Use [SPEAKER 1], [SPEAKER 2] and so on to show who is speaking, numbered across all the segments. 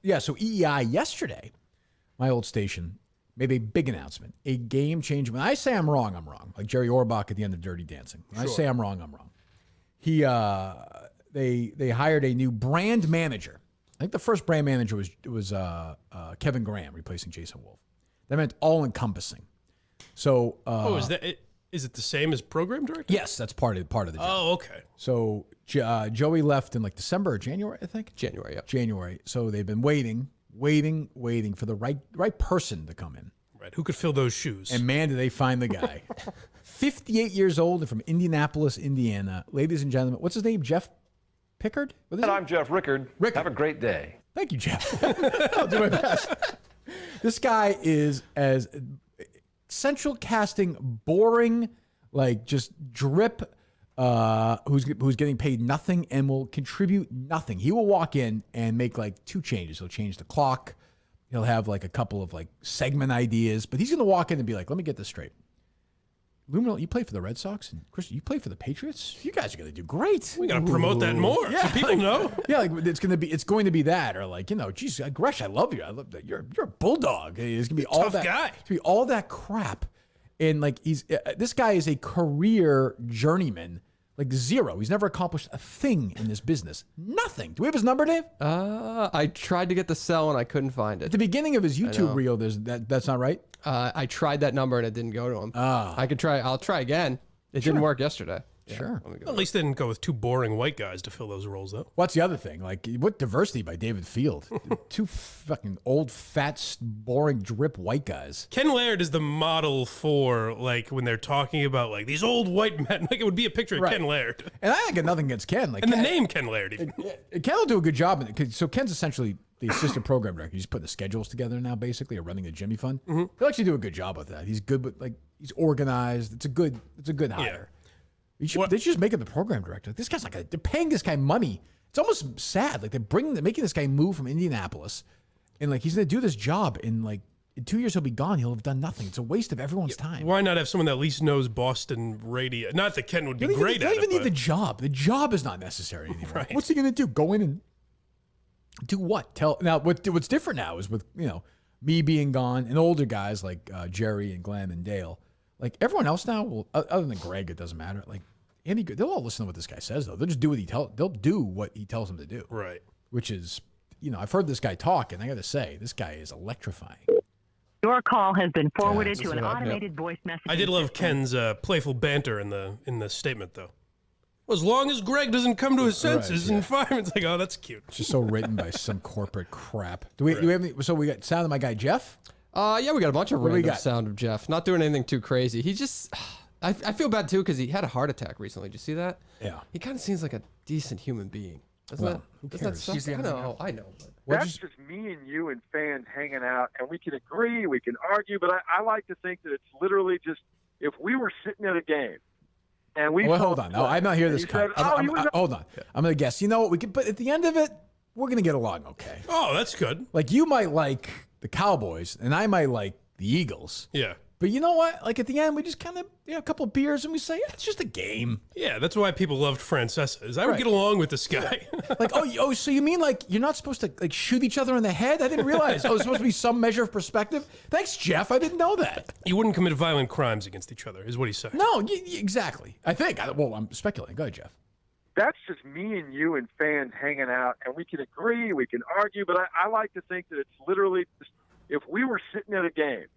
[SPEAKER 1] Yeah, so EEI yesterday, my old station, made a big announcement, a game-changing. When I say I'm wrong, I'm wrong. Like Jerry Orbach at the end of Dirty Dancing. When I say I'm wrong, I'm wrong. They hired a new brand manager. I think the first brand manager was Kevin Graham replacing Jason Wolf. That meant all-encompassing. So,
[SPEAKER 2] is it the same as program director?
[SPEAKER 1] Yes, that's part of the job.
[SPEAKER 2] Oh, okay.
[SPEAKER 1] So Joey left in like December or January, I think.
[SPEAKER 3] January, yeah.
[SPEAKER 1] January. So they've been waiting for the right person to come in.
[SPEAKER 2] Right. Who could fill those shoes?
[SPEAKER 1] And man, did they find the guy. 58 years old and from Indianapolis, Indiana. Ladies and gentlemen, what's his name? Jeff Rickard?
[SPEAKER 4] And I'm Jeff Rickard. Have a great day.
[SPEAKER 1] Thank you, Jeff. I'll do my best. This guy is as central casting, boring, like just drip, who's getting paid nothing and will contribute nothing. He will walk in and make like 2 changes. He'll change the clock. He'll have like a couple of like segment ideas, but he's going to walk in and be like, let me get this straight. Luminal, you play for the Red Sox, and Chris, you play for the Patriots. You guys are going to do great.
[SPEAKER 2] We got to promote that more. Yeah, so people know.
[SPEAKER 1] Yeah, like it's going to be that, or like geez, Gresh, I love you. I love that you're a bulldog. It's going to be all
[SPEAKER 2] tough
[SPEAKER 1] that
[SPEAKER 2] guy.
[SPEAKER 1] It's going to be all that crap, and like this guy is a career journeyman. Like zero. He's never accomplished a thing in this business. Nothing. Do we have his number, Dave?
[SPEAKER 3] I tried to get the cell and I couldn't find
[SPEAKER 1] At
[SPEAKER 3] it.
[SPEAKER 1] the beginning of his YouTube reel, that's not right.
[SPEAKER 3] I tried that number and it didn't go to him. I'll try again. It didn't work yesterday.
[SPEAKER 1] Sure.
[SPEAKER 2] At least they didn't go with 2 boring white guys to fill those roles, though.
[SPEAKER 1] What's the other thing? Like, what diversity by David Field? 2 fucking old, fat, boring, drip white guys.
[SPEAKER 2] Ken Laird is the model for, like, when they're talking about, like, these old white men. Like, it would be a picture of Ken Laird.
[SPEAKER 1] And I got nothing against Ken. Like,
[SPEAKER 2] and the name Ken Laird, even.
[SPEAKER 1] Ken will do a good job. So Ken's essentially the assistant program director. He's putting the schedules together now, basically, or running the Jimmy Fund. Mm-hmm. He'll actually do a good job with that. He's good, but, like, he's organized. It's a good hire.
[SPEAKER 2] Yeah.
[SPEAKER 1] They should just make him the program director. This guy's they're paying this guy money. It's almost sad. Like they're making this guy move from Indianapolis, and like he's gonna do this job in 2 years he'll be gone. He'll have done nothing. It's a waste of everyone's time.
[SPEAKER 2] Why not have someone that at least knows Boston radio? Not that Ken would be great at it.
[SPEAKER 1] You don't even need the job. The job is not necessary anymore.
[SPEAKER 2] Right.
[SPEAKER 1] What's he gonna do? Go in and do what? What's different now is with me being gone and older guys like Jerry and Glenn and Dale. Like everyone else now, well, other than Greg, it doesn't matter. Like Andy, they'll all listen to what this guy says though. They'll just do what they'll do what he tells them to do.
[SPEAKER 2] Right.
[SPEAKER 1] Which is, I've heard this guy talk, and I got to say, this guy is electrifying.
[SPEAKER 5] Your call has been forwarded to an automated voice message.
[SPEAKER 2] I did love Ken's playful banter in the statement though. Well, as long as Greg doesn't come to his senses and fire him, it's like, oh, that's cute.
[SPEAKER 1] It's just so written by some corporate crap. Do we have any? So we got sound of my guy Jeff.
[SPEAKER 3] Yeah, we got a bunch of random sound of Jeff. Not doing anything too crazy. He just, I feel bad too because he had a heart attack recently. Did you see that?
[SPEAKER 1] Yeah.
[SPEAKER 3] He kind of seems like a decent human being.
[SPEAKER 1] Who cares?
[SPEAKER 3] I know.
[SPEAKER 4] But that's just me and you and fans hanging out, and we can agree, we can argue, but I like to think that it's literally just if we were sitting at a game and we.
[SPEAKER 1] Well, hold on. No, I'm not hearing this. Hold on. I'm gonna guess. You know what? But at the end of it, we're gonna get along okay.
[SPEAKER 2] Oh, that's good.
[SPEAKER 1] Like you might like the Cowboys, and I might like the Eagles.
[SPEAKER 2] Yeah.
[SPEAKER 1] But you know what? Like at the end, we just kind of a couple of beers, and we say it's just a game.
[SPEAKER 2] Yeah, that's why people loved Francesa. Is I would get along with this guy.
[SPEAKER 1] Like oh, so you mean like you're not supposed to like shoot each other in the head? I didn't realize. It's supposed to be some measure of perspective. Thanks, Jeff. I didn't know that.
[SPEAKER 2] You wouldn't commit violent crimes against each other, is what he's saying.
[SPEAKER 1] No, exactly. I think. I'm speculating. Go ahead, Jeff.
[SPEAKER 4] That's just me and you and fans hanging out, and we can agree, we can argue, but I like to think that it's literally just, if we were sitting at a game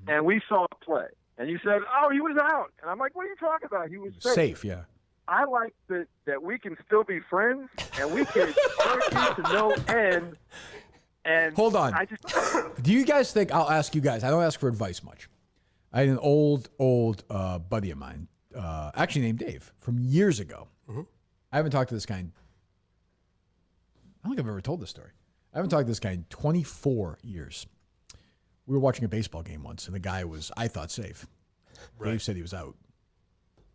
[SPEAKER 4] and we saw a play, and you said, oh, he was out. And I'm like, what are you talking about? He was safe.
[SPEAKER 1] Safe, yeah.
[SPEAKER 4] I like that we can still be friends, and we can argue to no end. And
[SPEAKER 1] hold on. Do you guys think, I'll ask you guys, I don't ask for advice much. I had an old buddy of mine, actually named Dave, from years ago. Mm-hmm. I haven't talked to this guy I don't think I've ever told this story. I haven't talked to this guy in 24 years. We were watching a baseball game once, and the guy was, I thought, safe. Right. Dave said he was out.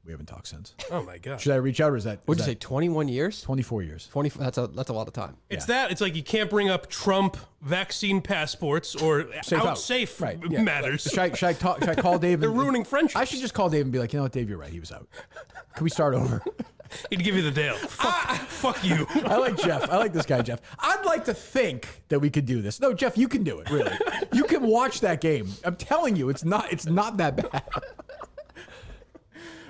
[SPEAKER 1] We haven't talked since.
[SPEAKER 2] Oh, my God.
[SPEAKER 1] Should I reach out, or is that...
[SPEAKER 3] What'd you say, 21 years?
[SPEAKER 1] 24 years.
[SPEAKER 3] 20. That's a lot of time.
[SPEAKER 2] It's like you can't bring up Trump vaccine passports or safe matters.
[SPEAKER 1] Should I call Dave?
[SPEAKER 2] They're ruining friendship.
[SPEAKER 1] I should just call Dave and be like, you know what, Dave, you're right. He was out. Can we start over?
[SPEAKER 2] He'd give you the Dale. Fuck you.
[SPEAKER 1] I like Jeff. I like this guy, Jeff. I'd like to think that we could do this. No, Jeff, you can do it, really. You can watch that game. I'm telling you, it's not that bad.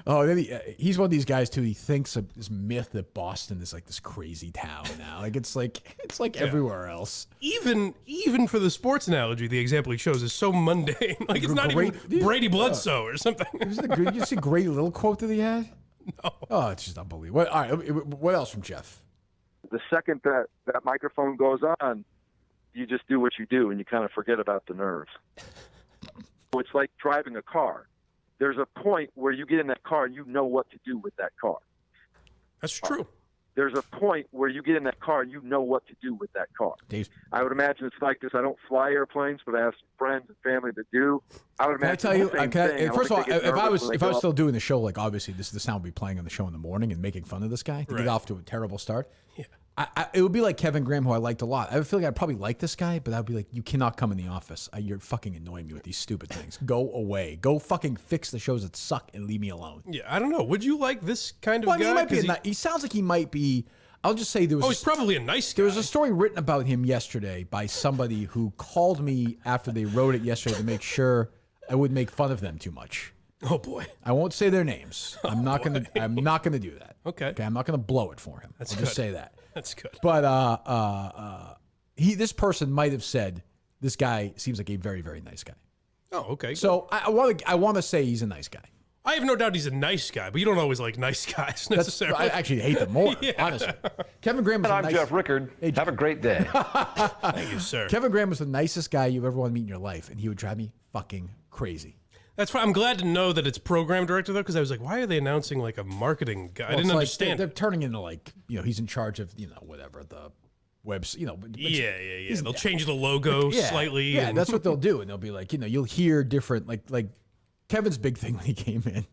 [SPEAKER 1] Oh, then he's one of these guys too. He thinks of this myth that Boston is like this crazy town now. Like it's like everywhere else.
[SPEAKER 2] Even for the sports analogy, the example he shows is so mundane. Like it's not even Brady Bledsoe or something.
[SPEAKER 1] Did you see a great little quote that he had?
[SPEAKER 2] No.
[SPEAKER 1] Oh, it's just unbelievable. All right, what else from Jeff?
[SPEAKER 4] The second that microphone goes on, you just do what you do and you kind of forget about the nerves. So it's like driving a car. There's a point where you get in that car and you know what to do with that car.
[SPEAKER 2] That's true.
[SPEAKER 4] There's a point where you get in that car and you know what to do with that car.
[SPEAKER 1] Dave.
[SPEAKER 4] I would imagine it's like this. I don't fly airplanes, but I have some friends and family that do. I would imagine.
[SPEAKER 1] Can I tell you? First of all,
[SPEAKER 4] if
[SPEAKER 1] I was still doing the show, like obviously this is the sound we'd be playing on the show in the morning and making fun of this guy to get off to a terrible start.
[SPEAKER 2] Yeah.
[SPEAKER 1] It would be like Kevin Graham, who I liked a lot. I feel like I'd probably like this guy, but I'd be like, you cannot come in the office. You're fucking annoying me with these stupid things. Go away. Go fucking fix the shows that suck and leave me alone.
[SPEAKER 2] Yeah, I don't know. Would you like this kind of guy?
[SPEAKER 1] He might be. He sounds like he might be. I'll just say there was.
[SPEAKER 2] Oh, he's probably a nice guy.
[SPEAKER 1] There was a story written about him yesterday by somebody who called me after they wrote it yesterday to make sure I wouldn't make fun of them too much.
[SPEAKER 2] Oh boy.
[SPEAKER 1] I won't say their names. I'm not gonna do that.
[SPEAKER 2] Okay.
[SPEAKER 1] I'm not gonna blow it for him.
[SPEAKER 2] That's
[SPEAKER 1] I'll
[SPEAKER 2] good.
[SPEAKER 1] just say that.
[SPEAKER 2] That's good.
[SPEAKER 1] But this person might have said this guy seems like a very, very nice guy.
[SPEAKER 2] Oh, okay.
[SPEAKER 1] So I want to say he's a nice guy.
[SPEAKER 2] I have no doubt he's a nice guy, but you don't always like nice guys necessarily.
[SPEAKER 1] I actually hate them more, honestly. Kevin Graham was
[SPEAKER 6] I'm Jeff Rickard. Have a great day.
[SPEAKER 2] Thank you, sir.
[SPEAKER 1] Kevin Graham was the nicest guy you've ever want to meet in your life, and he would drive me fucking crazy.
[SPEAKER 2] That's fine. I'm glad to know that it's program director though, because I was like, why are they announcing like a marketing guy? I didn't understand.
[SPEAKER 1] They're turning into like, he's in charge of whatever the webs.
[SPEAKER 2] Yeah. They'll change the logo slightly.
[SPEAKER 1] Yeah, that's what they'll do, and they'll be like, you'll hear different like. Kevin's big thing when he came in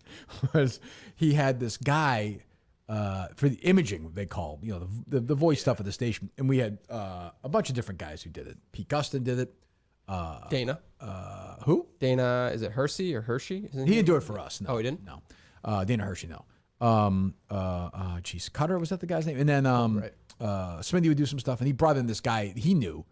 [SPEAKER 1] was he had this guy for the imaging, they call, the voice stuff at the station. And we had a bunch of different guys who did it. Pete Gustin did it.
[SPEAKER 3] Dana.
[SPEAKER 1] Who?
[SPEAKER 3] Dana, is it Hershey or Hershey?
[SPEAKER 1] He didn't do it for us. No.
[SPEAKER 3] Oh, he didn't?
[SPEAKER 1] No. Dana Hershey, no. Cutter, was that the guy's name? And then Smitty would do some stuff, and he brought in this guy he knew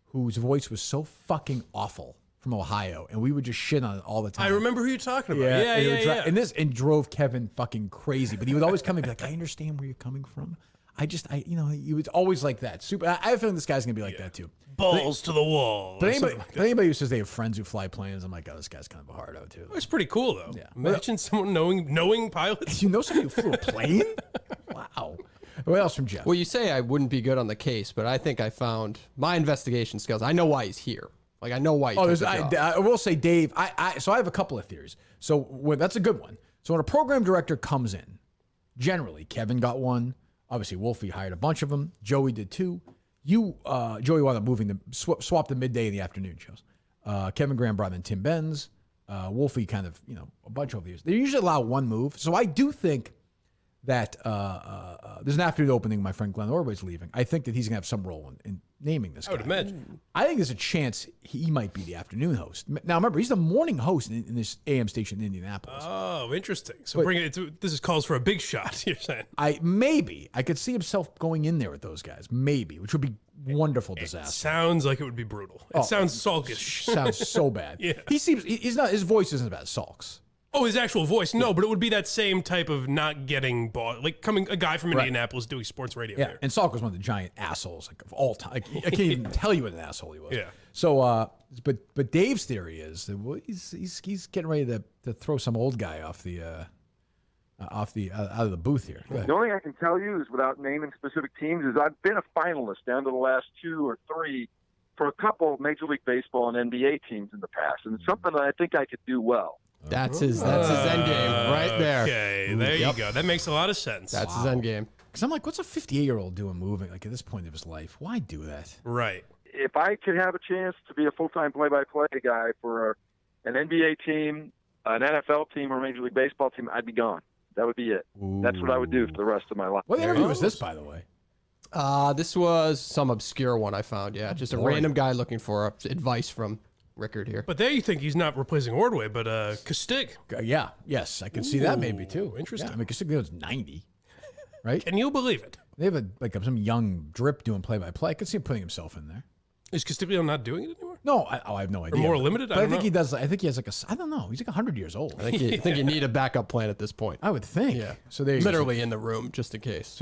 [SPEAKER 1] whose voice was so fucking awful. From Ohio, and we would just shit on it all the time.
[SPEAKER 2] I remember who you're talking about. Yeah.
[SPEAKER 1] And drove Kevin fucking crazy. But he would always come and be like, I understand where you're coming from. He was always like that. Super. I have a feeling this guy's gonna be like that too.
[SPEAKER 2] Balls to the wall.
[SPEAKER 1] But anybody who says they have friends who fly planes, I'm like, oh, this guy's kind of a hardo too.
[SPEAKER 2] It's pretty cool though.
[SPEAKER 1] Yeah.
[SPEAKER 2] Imagine someone knowing pilots.
[SPEAKER 1] You know somebody who flew a plane? Wow. What else from Jeff?
[SPEAKER 3] Well, you say I wouldn't be good on the case, but I think I found my investigation skills. I know why he's here. Like, I know why.
[SPEAKER 1] I will say, Dave. So I have a couple of theories. So that's a good one. So when a program director comes in, generally Kevin got one. Obviously, Wolfie hired a bunch of them. Joey did too. Joey wound up moving them, swap the midday and the afternoon shows. Kevin Graham brought in Tim Benz. Wolfie kind of a bunch over the years. They usually allow one move. So I do think that there's an afternoon opening. My friend Glenn Orway's leaving. I think that he's gonna have some role in naming this guy.
[SPEAKER 2] I would imagine.
[SPEAKER 1] I think there's a chance he might be the afternoon host. Now, remember, he's the morning host in this AM station in Indianapolis.
[SPEAKER 2] Oh, interesting. So this is calls for a big shot, you're saying?
[SPEAKER 1] I could see himself going in there with those guys, maybe, which would be wonderful disaster.
[SPEAKER 2] Sounds like it would be brutal. It sounds sulkish.
[SPEAKER 1] Sounds so bad. Yeah. He's not, his voice isn't about sulks.
[SPEAKER 2] Oh, his actual voice. No, but it would be that same type of not getting bought. Like a guy from Indianapolis doing sports radio here.
[SPEAKER 1] And Salk was one of the giant assholes of all time. I can't even tell you what an asshole he was.
[SPEAKER 2] Yeah.
[SPEAKER 1] So, but Dave's theory is that he's getting ready to throw some old guy out of the booth here.
[SPEAKER 4] The only thing I can tell you is, without naming specific teams, is I've been a finalist down to the last 2 or 3 for a couple of Major League Baseball and NBA teams in the past, and it's something that I think I could do well.
[SPEAKER 3] That's his end game right there.
[SPEAKER 2] Okay, there you go. That makes a lot of sense.
[SPEAKER 3] That's his end game.
[SPEAKER 1] Because I'm like, what's a 58-year-old doing moving like at this point of his life? Why do that?
[SPEAKER 2] Right.
[SPEAKER 4] If I could have a chance to be a full-time play-by-play guy for an NBA team, an NFL team, or a Major League Baseball team, I'd be gone. That would be it.
[SPEAKER 1] Ooh.
[SPEAKER 4] That's what I would do for the rest of my life.
[SPEAKER 1] What interview was this, by the way?
[SPEAKER 3] This was some obscure one I found. Yeah, just a random guy looking for advice from Rickard here.
[SPEAKER 2] But there you think he's not replacing Ordway, but Kastig.
[SPEAKER 1] Yes, I can see that maybe too.
[SPEAKER 2] Interesting.
[SPEAKER 1] Yeah, I mean, Kastig was 90. right?
[SPEAKER 2] Can you believe it?
[SPEAKER 1] They have some young drip doing play-by-play. I could see him putting himself in there.
[SPEAKER 2] Is Castillo not doing it anymore?
[SPEAKER 1] No, I have no idea.
[SPEAKER 2] Or more limited?
[SPEAKER 1] But I think he does. I think he has I don't know. He's like 100 years old.
[SPEAKER 3] I think you need a backup plan at this point.
[SPEAKER 1] I would think.
[SPEAKER 3] Yeah.
[SPEAKER 1] So there you go.
[SPEAKER 3] Literally in the room, just in case.